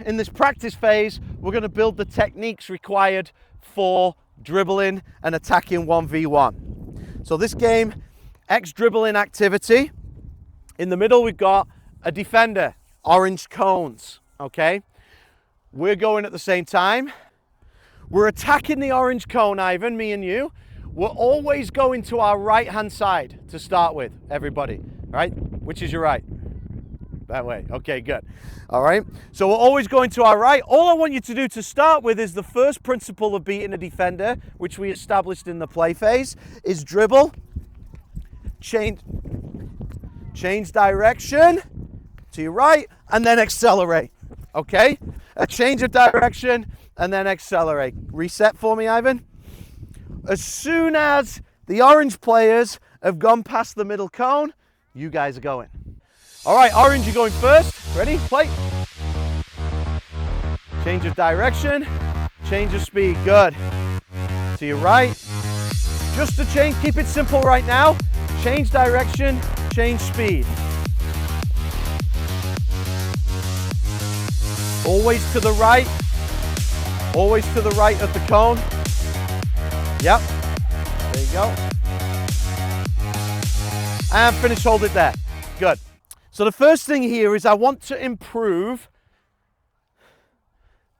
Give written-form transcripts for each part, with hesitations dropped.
in this practice phase, we're going to build the techniques required for dribbling and attacking 1v1. So this game, X dribbling activity. In the middle, we've got a defender, orange cones, okay? We're going at the same time. We're attacking the orange cone, Ivan, me and you. We're always going to our right-hand side to start with, everybody, right? Which is your right? That way, okay, good. All right, so we're always going to our right. All I want you to do to start with is the first principle of beating a defender, which we established in the play phase, is dribble, change direction to your right, and then accelerate, okay? A change of direction, and then accelerate. Reset for me, Ivan. As soon as the orange players have gone past the middle cone, you guys are going. All right, orange, you're going first. Ready? Play. Change of direction, change of speed. Good. To your right. Just to change, keep it simple right now. Change direction, change speed. Always to the right. Always to the right of the cone. Yep. There you go. And finish, hold it there. Good. So the first thing here is I want to improve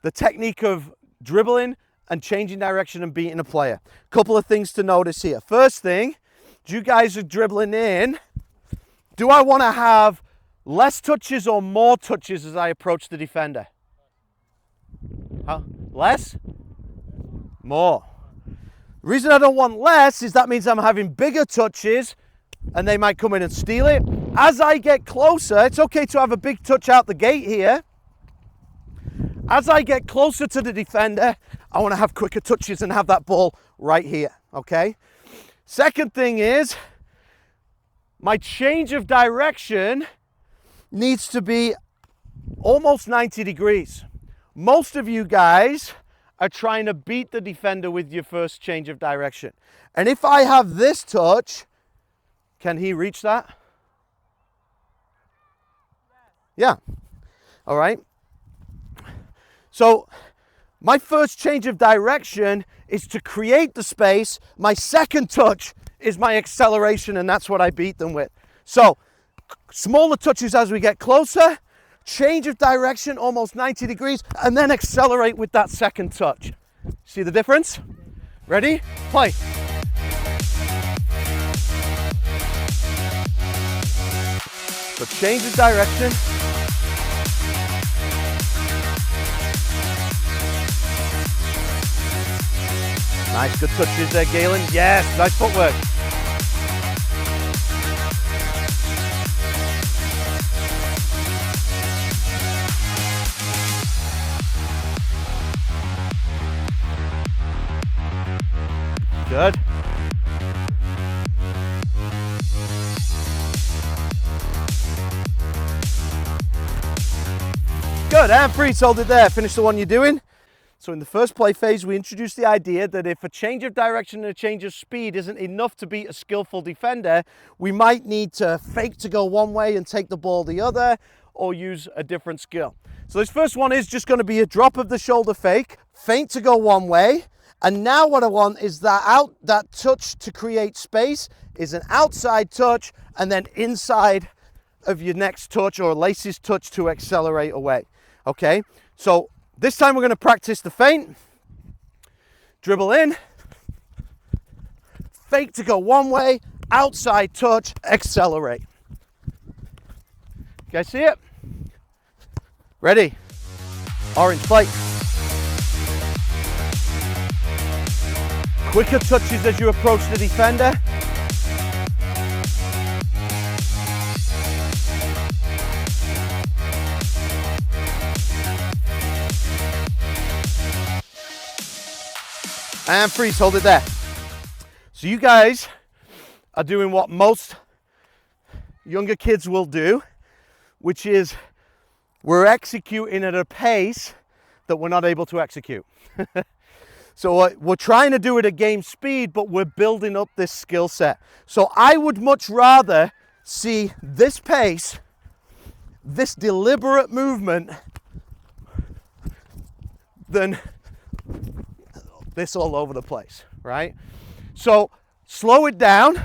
the technique of dribbling and changing direction and beating a player. Couple of things to notice here. First thing, as you guys are dribbling in, do I want to have less touches or more touches as I approach the defender? Huh? Less? More. The reason I don't want less is that means I'm having bigger touches and they might come in and steal it. As I get closer, it's okay to have a big touch out the gate here. As I get closer to the defender, I want to have quicker touches and have that ball right here, okay? Second thing is, my change of direction needs to be almost 90 degrees. Most of you guys are trying to beat the defender with your first change of direction. And if I have this touch, can he reach that? Yeah. All right. So my first change of direction is to create the space. My second touch is my acceleration, and that's what I beat them with. So smaller touches as we get closer, change of direction almost 90 degrees, and then accelerate with that second touch. See the difference? Ready? Play. So change of direction. Nice, good touches there, Galen. Yes, nice footwork. Good. Good, and freeze, hold it there. Finish the one you're doing. So in the first play phase, we introduced the idea that if a change of direction and a change of speed isn't enough to beat a skillful defender, we might need to fake to go one way and take the ball the other, or use a different skill. So this first one is just going to be a drop of the shoulder fake, feint to go one way, and now what I want is that touch to create space is an outside touch, and then inside of your next touch or laces touch to accelerate away. Okay, so this time we're going to practice the feint. Dribble in, fake to go one way, outside touch, accelerate. You guys see it? Ready? Orange plate. Quicker touches as you approach the defender. And freeze, hold it there. So you guys are doing what most younger kids will do, which is we're executing at a pace that we're not able to execute. So we're trying to do it at game speed, but we're building up this skill set. So I would much rather see this pace, this deliberate movement, than this all over the place, right? So slow it down.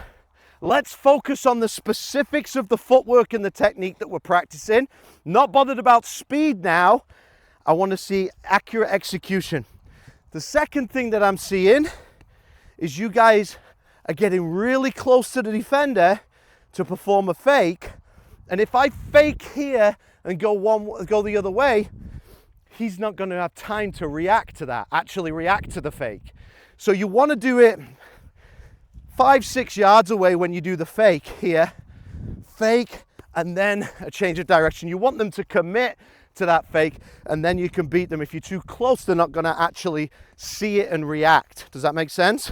Let's focus on the specifics of the footwork and the technique that we're practicing. Not bothered about speed now. I want to see accurate execution. The second thing that I'm seeing is you guys are getting really close to the defender to perform a fake. And if I fake here and go the other way, he's not going to have time to react to that, actually react to the fake. So you want to do it 5-6 yards away when you do the fake here. Fake and then a change of direction. You want them to commit to that fake and then you can beat them. If you're too close, they're not going to actually see it and react. Does that make sense?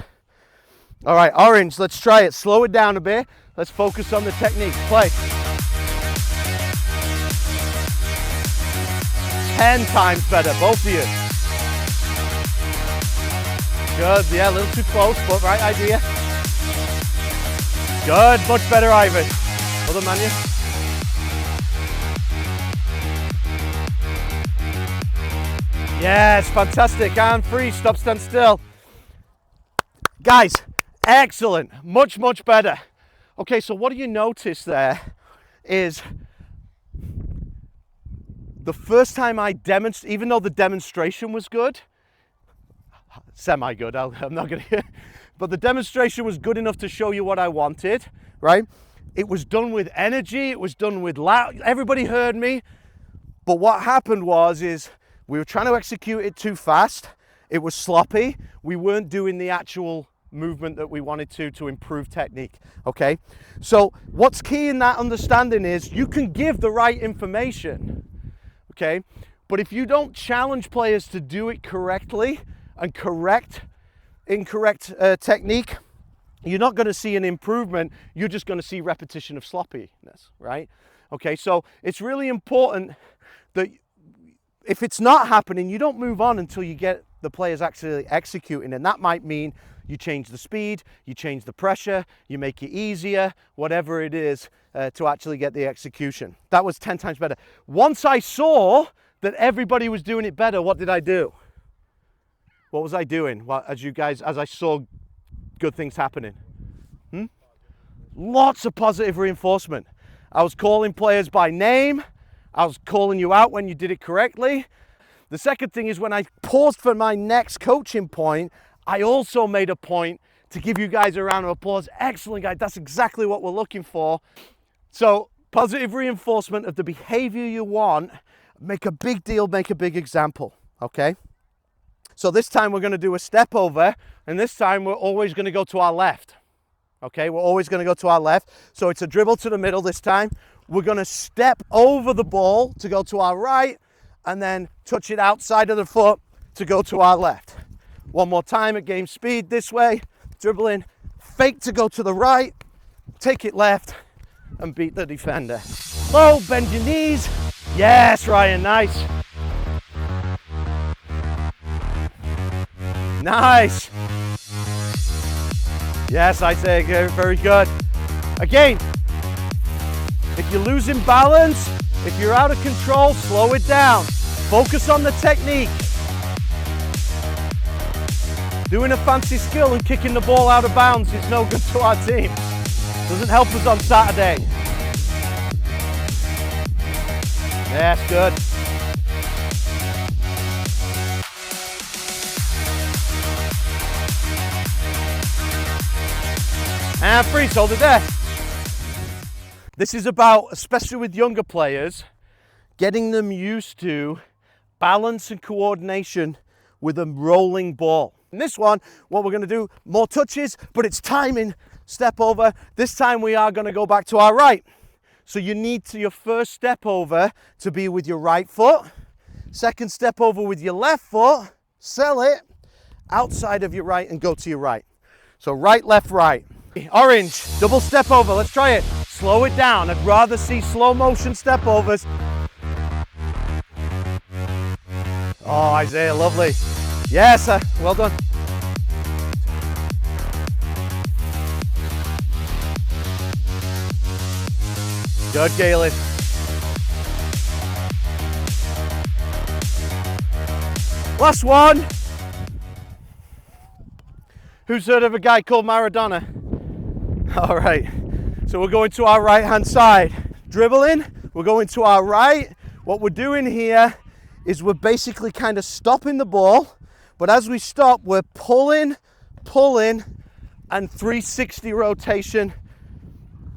All right, Orange, let's try it. Slow it down a bit. Let's focus on the technique. Play. 10 times better, both of you. Good, yeah, a little too close, but right idea. Good, much better, Ivan. Other man, yeah. Yes, fantastic, and free, stop, stand still. Guys, excellent, much, much better. Okay, so what do you notice there is the first time I demonstrated, even though the demonstration was good, semi-good, I'm not going to, but the demonstration was good enough to show you what I wanted, right? It was done with energy, it was done with loud, everybody heard me, but what happened is we were trying to execute it too fast, it was sloppy, we weren't doing the actual movement that we wanted to improve technique, okay? So what's key in that understanding is you can give the right information, okay? But if you don't challenge players to do it correctly and correct incorrect technique, you're not going to see an improvement. You're just going to see repetition of sloppiness, right? Okay, so it's really important that if it's not happening, you don't move on until you get the players actually executing. And that might mean you change the speed, you change the pressure, you make it easier, whatever it is to actually get the execution. That was 10 times better. Once I saw that everybody was doing it better, what did I do? What was I doing? Well, as I saw good things happening. Lots of positive reinforcement. I was calling players by name. I was calling you out when you did it correctly. The second thing is when I paused for my next coaching point, I also made a point to give you guys a round of applause. Excellent, guys. That's exactly what we're looking for. So positive reinforcement of the behavior you want. Make a big deal, make a big example, okay? So this time we're going to do a step over, and this time we're always going to go to our left. Okay, we're always going to go to our left. So it's a dribble to the middle this time. We're going to step over the ball to go to our right, and then touch it outside of the foot to go to our left. One more time at game speed this way, dribbling, fake to go to the right, take it left, and beat the defender. Low, bend your knees. Yes, Ryan, nice. Nice. Yes, Isaiah, very good. Again, if you're losing balance, if you're out of control, slow it down. Focus on the technique. Doing a fancy skill and kicking the ball out of bounds is no good to our team. Doesn't help us on Saturday. Yes, good. And freeze, hold it there. This is about, especially with younger players, getting them used to balance and coordination with a rolling ball. In this one, what we're going to do, more touches, but it's timing, step over. This time we are going to go back to our right. So you need to, your first step over to be with your right foot. Second step over with your left foot, sell it outside of your right and go to your right. So right, left, right. Orange, double step over, let's try it. Slow it down, I'd rather see slow motion step overs. Oh, Isaiah, lovely. Yes, well done. Good, Galen. Last one. Who's heard of a guy called Maradona? All right, so we're going to our right hand side. Dribbling, we're going to our right. What we're doing here is we're basically kind of stopping the ball, but as we stop, we're pulling, and 360 rotation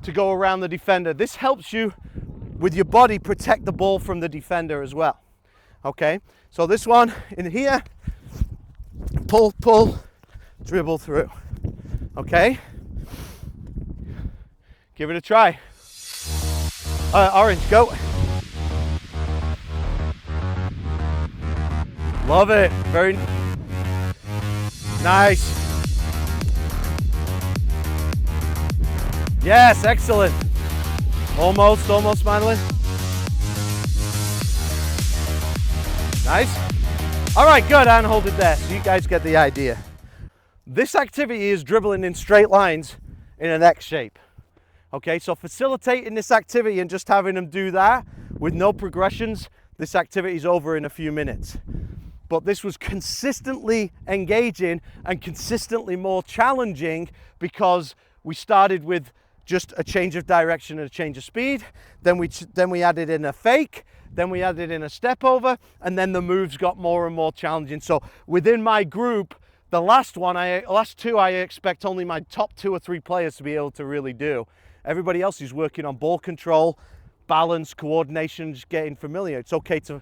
to go around the defender. This helps you with your body protect the ball from the defender as well. Okay, so this one in here, pull, dribble through. Okay, give it a try. Orange, go. Love it, very nice. Yes, excellent. Almost, Madeline. Nice. All right, good, and hold it there. So you guys get the idea. This activity is dribbling in straight lines in an X shape. Okay, so facilitating this activity and just having them do that with no progressions, this activity is over in a few minutes. But this was consistently engaging and consistently more challenging because we started with just a change of direction and a change of speed. Then we added in a fake, then we added in a step over, and then the moves got more and more challenging. So within my group, the last two, I expect only my top 2 or 3 players to be able to really do. Everybody else is working on ball control, balance, coordination, just getting familiar. It's okay to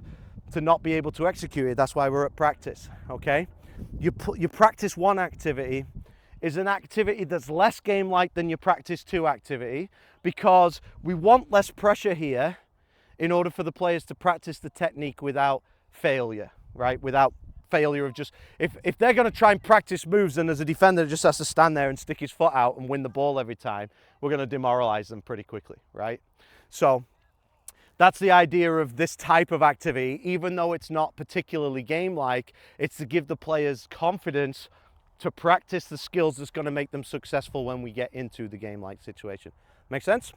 not be able to execute it. That's why we're at practice, okay? You practice 1 activity is an activity that's less game-like than your practice 2 activity because we want less pressure here in order for the players to practice the technique without failure, right? Without failure of just, if they're going to try and practice moves and as a defender just has to stand there and stick his foot out and win the ball every time, we're going to demoralize them pretty quickly, right? So that's the idea of this type of activity. Even though it's not particularly game-like, it's to give the players confidence to practice the skills that's going to make them successful when we get into the game-like situation. Make sense?